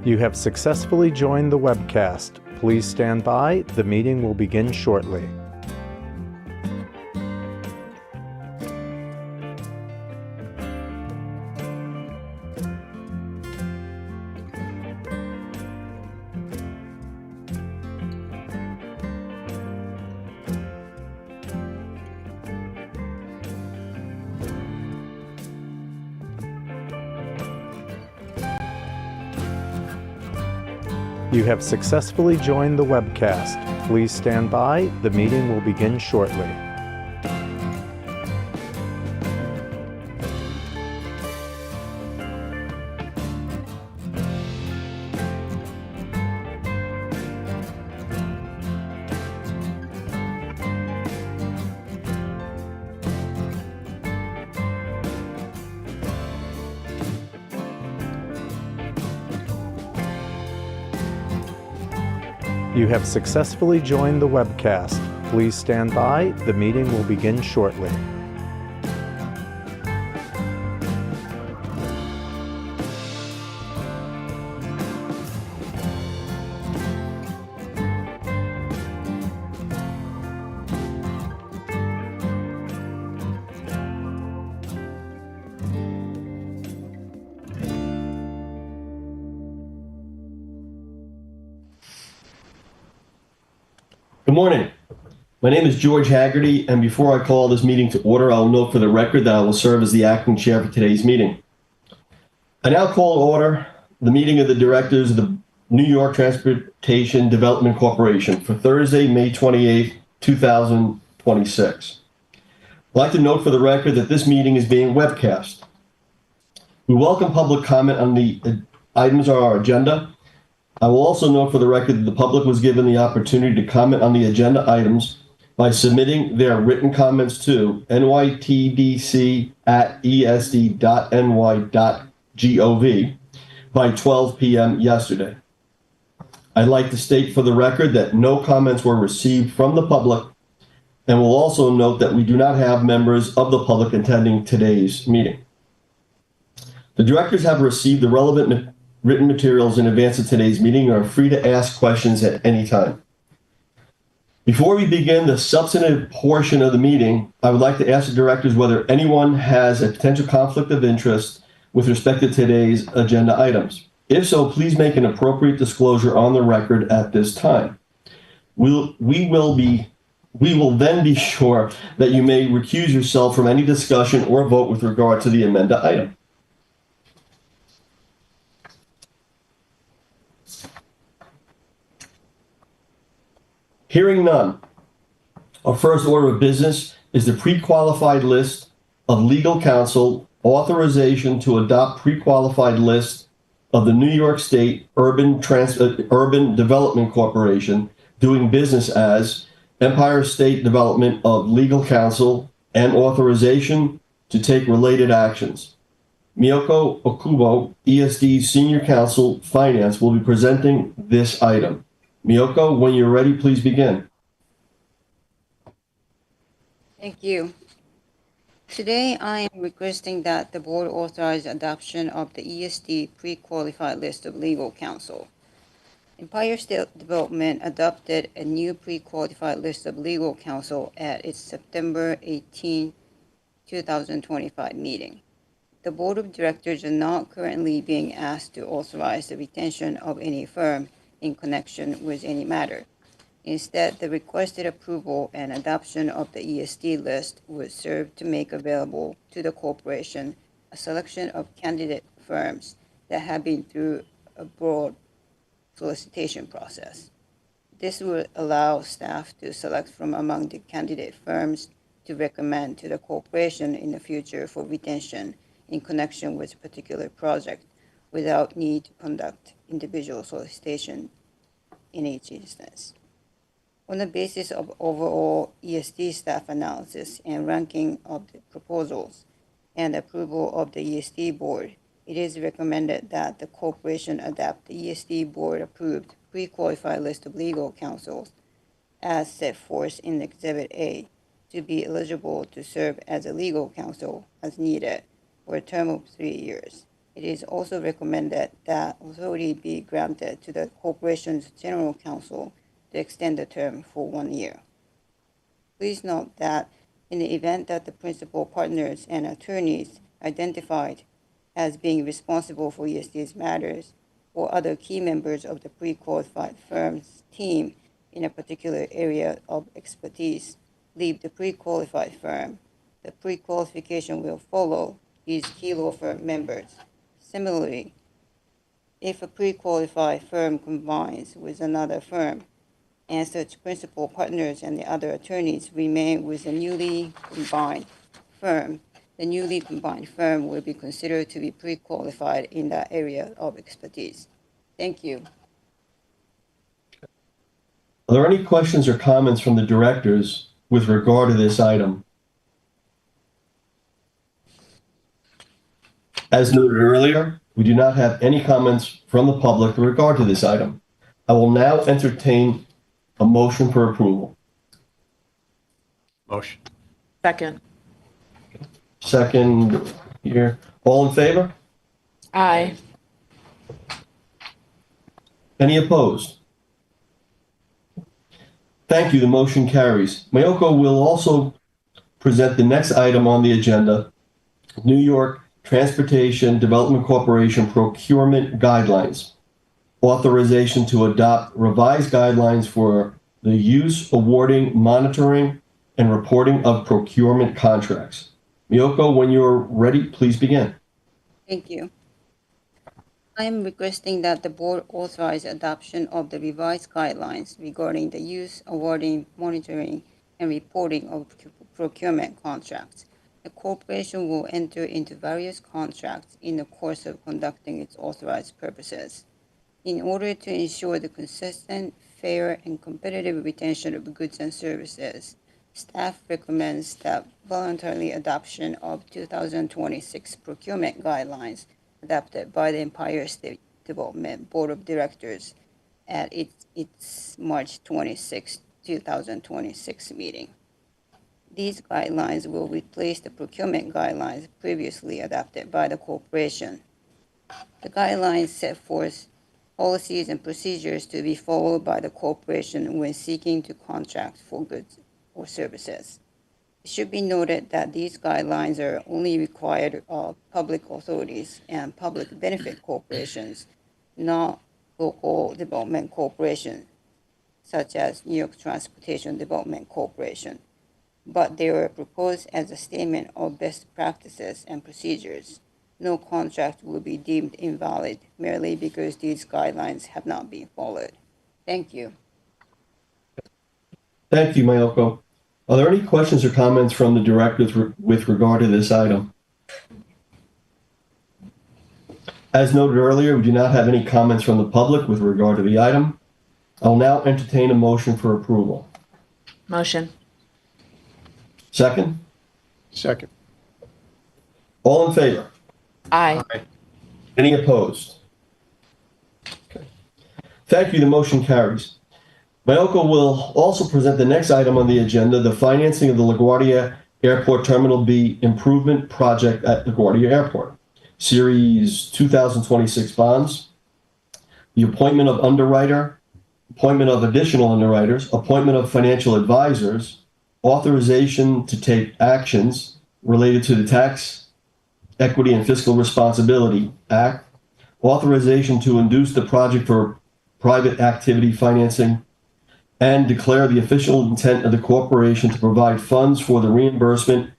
You have successfully joined the webcast. Please stand by. The meeting will begin shortly. You have successfully joined the webcast. Please stand by. The meeting will begin shortly. You have successfully joined the webcast. Please stand by. The meeting will begin shortly. Good morning. My name is George Haggerty, and before I call this meeting to order, I will note for the record that I will serve as the acting chair for today's meeting. I now call to order the meeting of the directors of the New York Transportation Development Corporation for Thursday, May 28, 2026. I'd like to note for the record that this meeting is being webcast. We welcome public comment on the items on our agenda. I will also note for the record that the public was given the opportunity to comment on the agenda items by submitting their written comments to nytdc@esd.ny.gov by 12 p.m. yesterday. I'd like to state for the record that no comments were received from the public, and will also note that we do not have members of the public attending today's meeting. The directors have received the relevant written materials in advance of today's meeting and are free to ask questions at any time. Before we begin the substantive portion of the meeting, I would like to ask the directors whether anyone has a potential conflict of interest with respect to today's agenda items. If so, please make an appropriate disclosure on the record at this time. We will then be sure that you may recuse yourself from any discussion or vote with regard to the agenda item. Hearing none, our first order of business is the pre-qualified list of legal counsel, authorization to adopt pre-qualified list of the New York State Urban Development Corporation doing business as Empire State Development of Legal Counsel and authorization to take related actions. Miyoko Okubo, ESD Senior Counsel Finance, will be presenting this item. Miyoko, when you're ready, please begin. Thank you. Today, I am requesting that the board authorize adoption of the ESD pre-qualified list of legal counsel. Empire State Development adopted a new pre-qualified list of legal counsel at its September 18, 2025 meeting. The board of directors are not currently being asked to authorize the retention of any firm in connection with any matter. Instead, the requested approval and adoption of the ESD list would serve to make available to the corporation a selection of candidate firms that have been through a broad solicitation process. This would allow staff to select from among the candidate firms to recommend to the corporation in the future for retention in connection with a particular project without need to conduct individual solicitation in each instance. On the basis of overall ESD staff analysis and ranking of the proposals and approval of the ESD board, it is recommended that the corporation adopt the ESD board-approved pre-qualified list of legal counsels as set forth in Exhibit A to be eligible to serve as a legal counsel as needed for a term of 3 years, It is also recommended that authority be granted to the corporation's general counsel to extend the term for 1 year. Please note that in the event that the principal partners and attorneys identified as being responsible for ESD's matters or other key members of the pre-qualified firm's team in a particular area of expertise leave the pre-qualified firm, the pre-qualification will follow these key law firm members. Similarly, if a pre-qualified firm combines with another firm and such principal partners and the other attorneys remain with the newly combined firm will be considered to be pre-qualified in that area of expertise. Thank you. Are there any questions or comments from the directors with regard to this item? As noted earlier, we do not have any comments from the public with regard to this item. I will now entertain a motion for approval. Motion. Second. Second here. All in favor? Aye. Any opposed? Thank you. The motion carries. Mayoko will also present the next item on the agenda, New York Transportation Development Corporation Procurement Guidelines. Authorization to adopt revised guidelines for the use, awarding, monitoring, and reporting of procurement contracts. Miyoko, when you're ready, please begin. Thank you. I am requesting that the board authorize adoption of the revised guidelines regarding the use, awarding, monitoring, and reporting of procurement contracts. The corporation will enter into various contracts in the course of conducting its authorized purposes. In order to ensure the consistent, fair, and competitive retention of goods and services, staff recommends that voluntary adoption of 2026 procurement guidelines adopted by the Empire State Development Board of Directors at its March 26, 2026 meeting. These guidelines will replace the procurement guidelines previously adopted by the corporation. The guidelines set forth policies and procedures to be followed by the corporation when seeking to contract for goods or services. It should be noted that these guidelines are only required of public authorities and public benefit corporations, not local development corporations, such as New York Transportation Development Corporation. But they were proposed as a statement of best practices and procedures. No contract will be deemed invalid merely because these guidelines have not been followed. Thank you. Thank you, Mayoko. Are there any questions or comments from the directors with regard to this item? As noted earlier, we do not have any comments from the public with regard to the item. I'll now entertain a motion for approval. Motion. Second? Second. All in favor? Aye. Any opposed? Okay. Thank you. The motion carries. Mayoko will also present the next item on the agenda, the financing of the LaGuardia Airport Terminal B Improvement Project at LaGuardia Airport, Series 2026 bonds, the appointment of underwriter, appointment of additional underwriters, appointment of financial advisors, authorization to take actions related to the Tax Equity and Fiscal Responsibility Act, authorization to induce the project for private activity financing, and declare the official intent of the corporation to provide funds for the reimbursement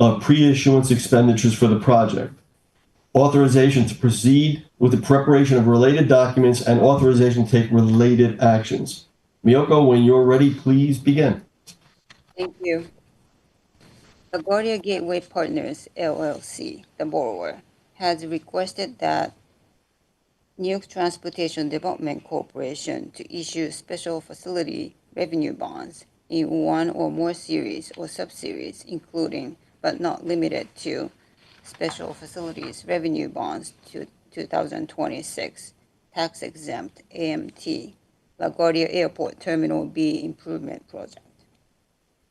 of pre-issuance expenditures for the project, authorization to proceed with the preparation of related documents, and authorization to take related actions. Miyoko, when you're ready, please begin. Thank you. LaGuardia Gateway Partners, LLC, the borrower, has requested that New York Transportation Development Corporation to issue special facility revenue bonds in one or more series or subseries, including but not limited to special facilities revenue bonds to 2026 tax-exempt AMT LaGuardia Airport Terminal B Improvement Project.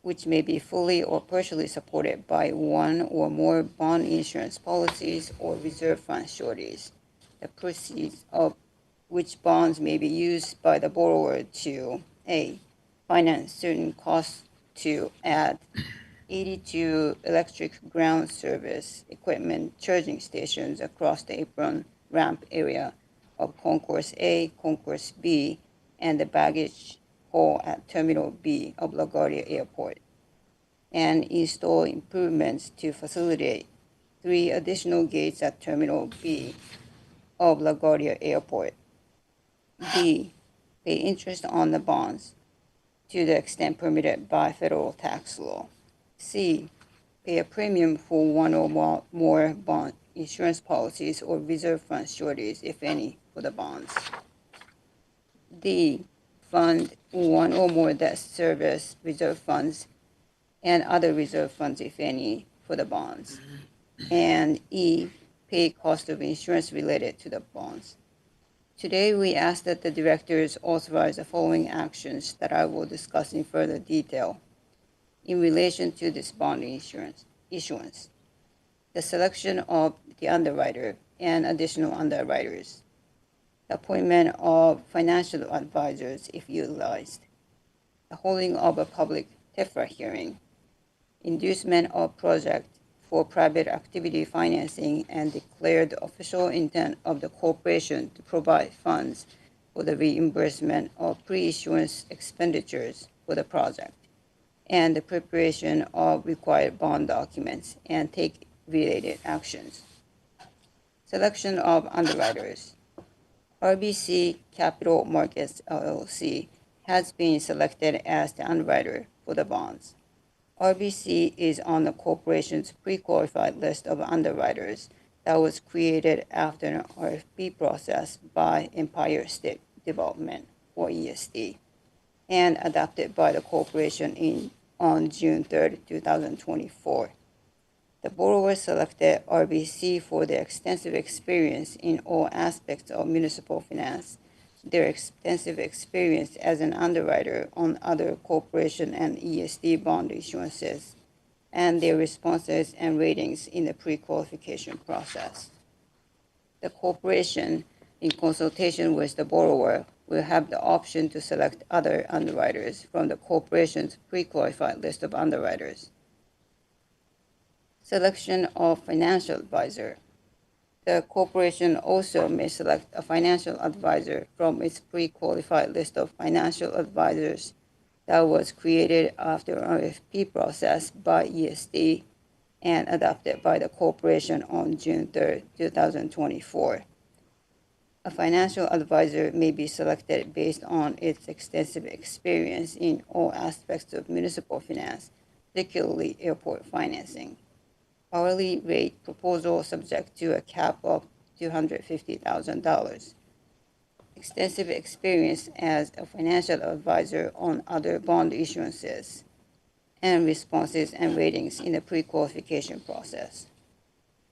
which may be fully or partially supported by one or more bond insurance policies or reserve fund sureties, the proceeds of which bonds may be used by the borrower to A, finance certain costs to add 82 electric ground service equipment charging stations across the apron ramp area of Concourse A, Concourse B, and the baggage hall at Terminal B of LaGuardia Airport, and install improvements to facilitate 3 additional gates at Terminal B of LaGuardia Airport. B, pay interest on the bonds to the extent permitted by federal tax law. C, pay a premium for one or more bond insurance policies or reserve fund sureties, if any, for the bonds. D, fund one or more debt service reserve funds and other reserve funds, if any, for the bonds. And E, pay cost of insurance related to the bonds. Today, we ask that the directors authorize the following actions that I will discuss in further detail in relation to this bond insurance issuance. The selection of the underwriter and additional underwriters. The appointment of financial advisors if utilized. The holding of a public TIFRA hearing. Inducement of project for private activity financing and declare the official intent of the corporation to provide funds for the reimbursement of pre-issuance expenditures for the project, and the preparation of required bond documents and take related actions. Selection of underwriters. RBC Capital Markets LLC has been selected as the underwriter for the bonds. RBC is on the corporation's pre-qualified list of underwriters that was created after an RFP process by Empire State Development, or ESD, and adopted by the corporation on June 3, 2024. The borrower selected RBC for their extensive experience in all aspects of municipal finance, their extensive experience as an underwriter on other corporation and ESD bond issuances, and their responses and ratings in the pre-qualification process. The corporation, in consultation with the borrower, will have the option to select other underwriters from the corporation's pre-qualified list of underwriters. Selection of financial advisor. The corporation also may select a financial advisor from its pre-qualified list of financial advisors that was created after an RFP process by ESD and adopted by the corporation on June 3, 2024. A financial advisor may be selected based on its extensive experience in all aspects of municipal finance, particularly airport financing. Hourly rate proposal subject to a cap of $250,000. Extensive experience as a financial advisor on other bond issuances, and responses and ratings in the pre-qualification process.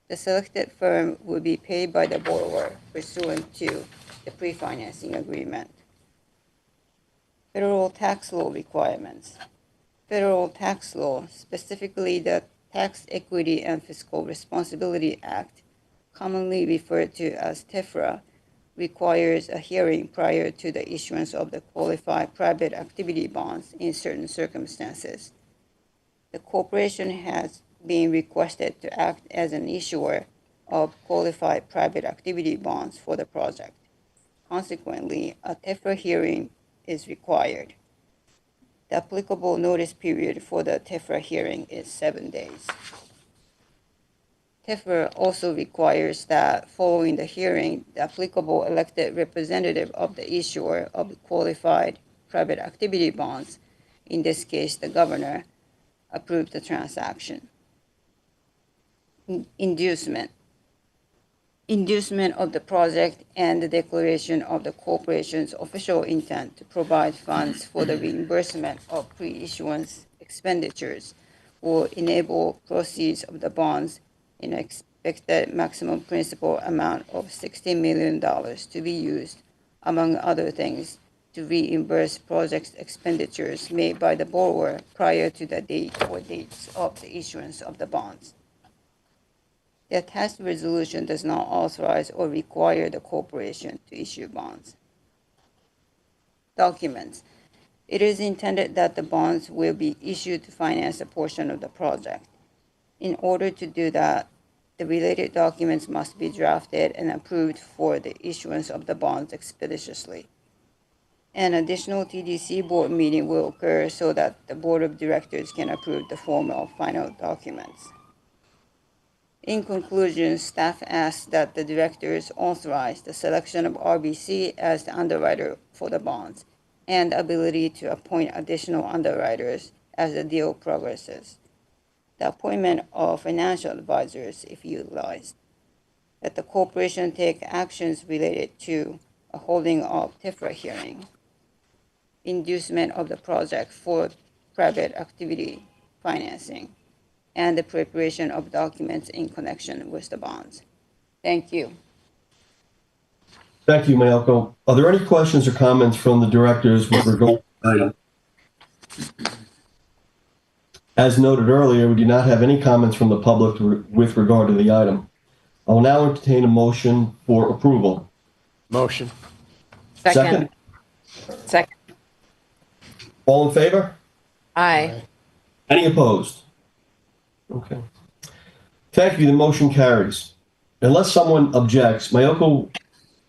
The selected firm will be paid by the borrower pursuant to the pre-financing agreement. Federal tax law requirements. Federal tax law, specifically the Tax Equity and Fiscal Responsibility Act, commonly referred to as TIFRA, requires a hearing prior to the issuance of the qualified private activity bonds in certain circumstances. The corporation has been requested to act as an issuer of qualified private activity bonds for the project. Consequently, a TIFRA hearing is required. The applicable notice period for the TIFRA hearing is 7 days. TIFRA also requires that following the hearing, the applicable elected representative of the issuer of qualified private activity bonds, in this case the governor, approve the transaction. Inducement of the project and the declaration of the corporation's official intent to provide funds for the reimbursement of pre-issuance expenditures will enable proceeds of the bonds in an expected maximum principal amount of $60 million to be used, among other things, to reimburse project expenditures made by the borrower prior to the date or dates of the issuance of the bonds. The attached resolution does not authorize or require the corporation to issue bonds. Documents. It is intended that the bonds will be issued to finance a portion of the project. In order to do that, the related documents must be drafted and approved for the issuance of the bonds expeditiously. An additional TDC board meeting will occur so that the board of directors can approve the formal final documents. In conclusion, staff asks that the directors authorize the selection of RBC as the underwriter for the bonds and ability to appoint additional underwriters as the deal progresses. The appointment of financial advisors, if utilized. That the corporation take actions related to a holding of TIFRA hearing, inducement of the project for private activity financing, and the preparation of documents in connection with the bonds. Thank you. Thank you, Mayoko. Are there any questions or comments from the directors with regard to the item? As noted earlier, we do not have any comments from the public with regard to the item. I will now entertain a motion for approval. Motion. Second. Second. All in favor? Aye. Any opposed? Okay. Thank you. The motion carries. Unless someone objects, Mayoko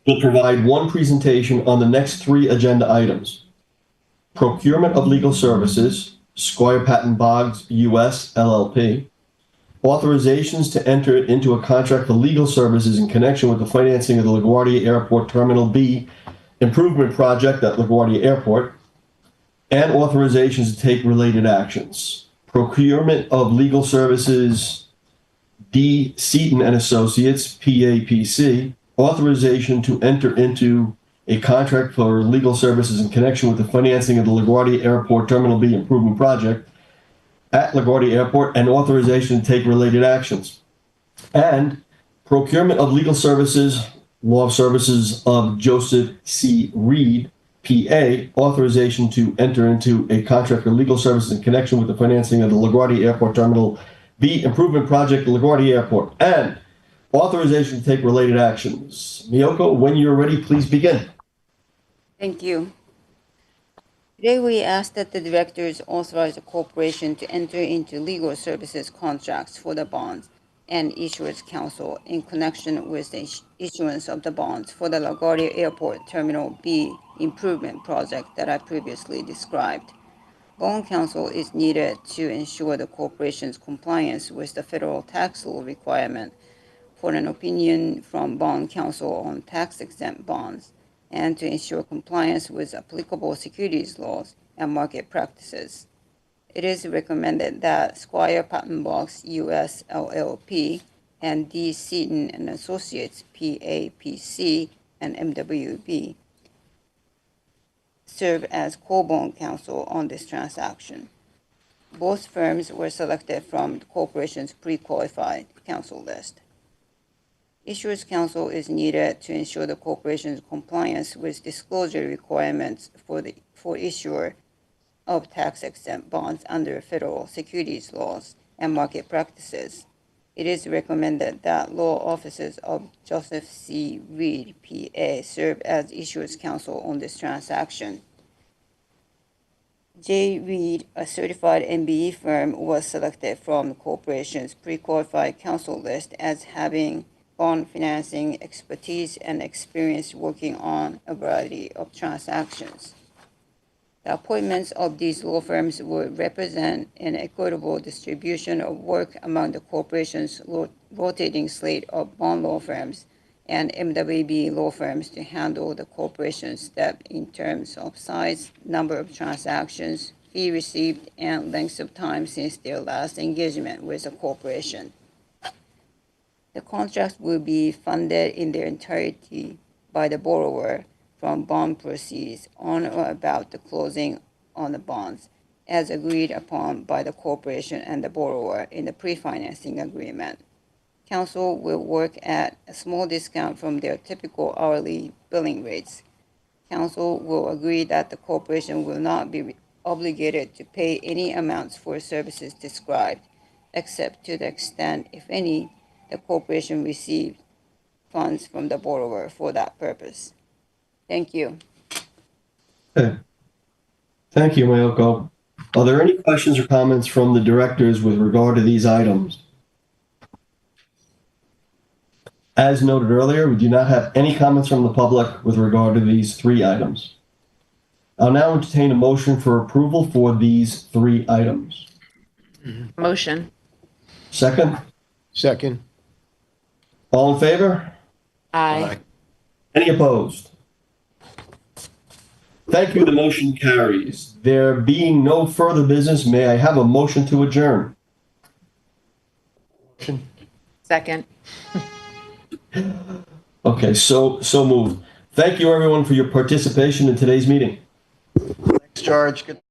will provide one presentation on the next three agenda items. Procurement of legal services, Squire Patton Boggs, U.S., LLP. Authorizations to enter into a contract for legal services in connection with the financing of the LaGuardia Airport Terminal B improvement project at LaGuardia Airport. And authorizations to take related actions. Procurement of legal services, D. Seaton and Associates, PAPC. Authorization to enter into a contract for legal services in connection with the financing of the LaGuardia Airport Terminal B improvement project at LaGuardia Airport, and authorization to take related actions. And procurement of legal services, law services of Joseph C. Reed, PA, authorization to enter into a contract for legal services in connection with the financing of the LaGuardia Airport Terminal B improvement project at LaGuardia Airport, and authorization to take related actions. Miyoko, when you're ready, please begin. Thank you. Today we ask that the directors authorize the corporation to enter into legal services contracts for the bonds and issuers counsel in connection with the issuance of the bonds for the LaGuardia Airport Terminal B improvement project that I previously described. Bond counsel is needed to ensure the corporation's compliance with the federal tax law requirement for an opinion from bond counsel on tax-exempt bonds, and to ensure compliance with applicable securities laws and market practices. It is recommended that Squire Patton Boggs, U.S. LLP, and D. Seaton and Associates, PAPC, and MWB serve as co-bond counsel on this transaction. Both firms were selected from the corporation's pre-qualified counsel list. Issuers counsel is needed to ensure the corporation's compliance with disclosure requirements for issuer of tax-exempt bonds under federal securities laws and market practices. It is recommended that law offices of Joseph C. Reed, PA, serve as issuers counsel on this transaction. J. Reed, a certified MBE firm, was selected from the corporation's pre-qualified counsel list as having bond financing expertise and experience working on a variety of transactions. The appointments of these law firms would represent an equitable distribution of work among the corporation's rotating slate of bond law firms and MWB law firms to handle the corporation's debt in terms of size, number of transactions, fee received, and length of time since their last engagement with the corporation. The contracts will be funded in their entirety by the borrower from bond proceeds on or about the closing on the bonds, as agreed upon by the corporation and the borrower in the pre-financing agreement. Counsel will work at a small discount from their typical hourly billing rates. Council will agree that the corporation will not be obligated to pay any amounts for services described, except to the extent, if any, the corporation received funds from the borrower for that purpose. Thank you. Okay. Thank you, Mayoko. Are there any questions or comments from the directors with regard to these items? As noted earlier, we do not have any comments from the public with regard to these three items. I'll now entertain a motion for approval for these three items. Motion. Second, Second. all in favor? Aye. Any opposed? Thank you, the motion carries. There being no further business, may I have a motion to adjourn? Second. Okay, so moved. Thank you, everyone, for your participation in today's meeting. Thanks, George. Good.